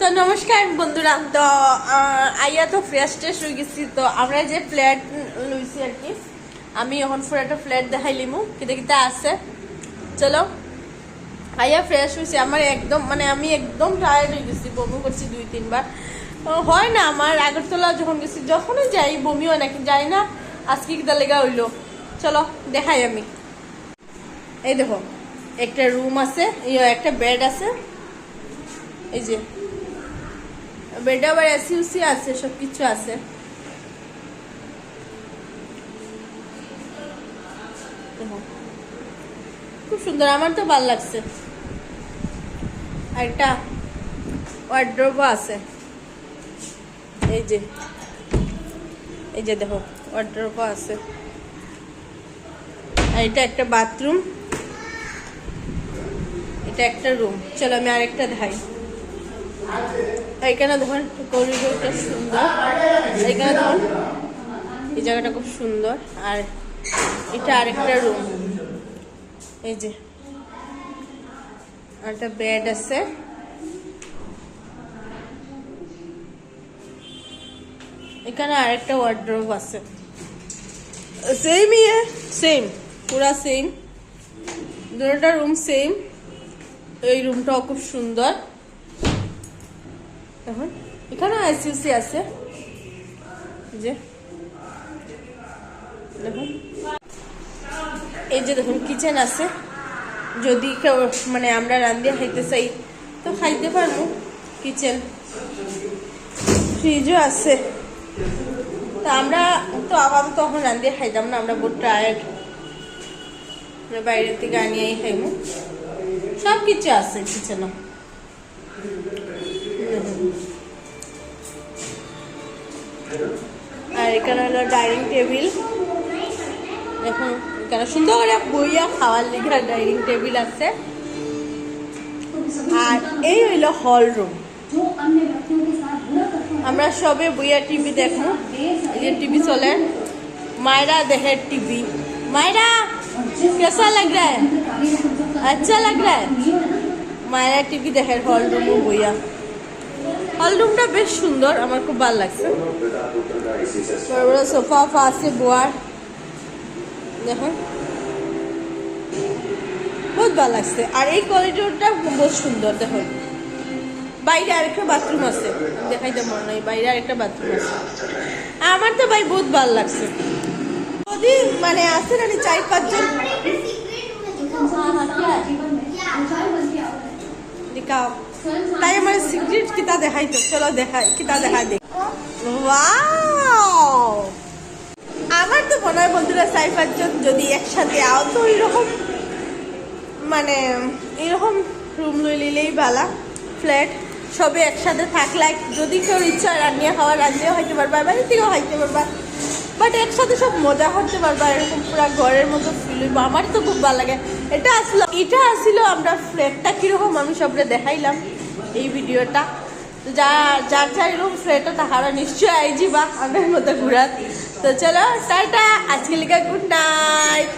তো নমস্কার বন্ধুরা। তো আইয়া তো ফ্রেশ ট্রেশ হয়ে গেছি। তো আমরা যে ফ্ল্যাট লইছি আর কি, আমি এখন পুরো একটা ফ্ল্যাট দেখাইলিমু কিতা কিতা আছে। চলো, আইয়া ফ্রেশ হয়েছি। আমার একদম আমি একদম টায়ার্ড হয়ে গেছি, বমি করছি 2-3 বার। হয় না আমার, আগরতলা যখন গেছি যখনই যাই বমি হয় নাকি যাই না, আজকে কিতা লেগা হইলো। চলো দেখাই আমি। এই দেখো, একটা রুম আছে, একটা বেড আছে, এই যে বেড, আবার এসি উসি আছে, সবকিছু আছে। খুব সুন্দর, আমার তো ভালো লাগছে। আর একটা ওয়ার্ড্রোবও আছে, এই যে দেখো ওয়ার্ড্রোবও আছে। আর এটা একটা বাথরুম, এটা একটা রুম। চলো আমি আরেকটা দেখাই। এখানে দেখুন করিডোরটা সুন্দর, এখানে দেখুন এই জায়গাটা খুব সুন্দর। আর এটা আরেকটা রুম, এই যে একটা বেড আছে। এখানে আরেকটা ওয়ার্ড্রোব আছে, সেম পুরা সেম, দুটোটা রুম সেম। এই রুমটাও খুব সুন্দর। এখন এখানে আইসিউসি আছে, যে দেখুন এই যে দেখুন কিচেন আছে। যদি কেউ আমরা রান্ধিয়া খাইতে চাই তো খাইতে পারবো। কিচেন, ফ্রিজও আছে। তো আমরা তো আপাতত এখন রান্ধিয়া খাইতাম না, আমরা বহুত টায়ার্ড, বাইরের থেকে আনিয়েই খাইবো। সব কিছু আছে কিচেনে। আর এখানে হলো ডাইনিং টেবিল। দেখুন এখানে সুন্দর করে বইয়া খাওয়ার লিগে ডাইনিং টেবিল আছে। আর এই হইল হল রুম। আমরা সবে বইয়া টিভি দেখবো, ये टीवी चले। मायरा देखे टीवी। मायरा कैसा लग रहा है? अच्छा लग रहा है। मायरा टीवी देखे हल रूम বইয়া। হল রুমটা বেশ সুন্দর, আমার খুব ভালো লাগছে। বড় বড় সোফা আছে বোয়ার, দেখুন বহুত ভালো লাগছে। আর এই করিডোরটা বহুত সুন্দর। দেখুন বাইরে আরেকটা বাথরুম আছে, দেখাইতে মনে নাই, বাইরে আরেকটা বাথরুম আছে। আমার তো ভাই বহুত ভালো লাগছে। যদি আছে না 4-5 জন দেখাও, তাই আমার সিক্রেট কিতা দেখাইতো। চলো দেখাই, কিতা দেখাই দেখ। ওয়াও, আমার তো মনে হয় বন্ধুরা 4-5 জন যদি একসাথে আও তো এরকম এরকম রুম লই লিলেই ভালো। ফ্ল্যাট সবে একসাথে থাকলে যদি কেউ ইচ্ছা রান্নিয়া খাওয়া রান্নিও খাইতে পারবা, বাইরে থেকেও খাইতে পারবা, বাট একসাথে সব মজা করতে পারবা। এরকম পুরো ঘরের মতো ফিল হইব। আমার তো খুব ভালো লাগে। এটা আসলো আমরা ফ্ল্যাটটা কিরকম আমি সবরে দেখাইলাম এই ভিডিওটা। যার এরকম ফ্ল্যাটটা তাহারা নিশ্চয়ই আই যাবা আমার মতো ঘুরাত। তো চলো টাটা, আজকে লিখা গুড নাইট।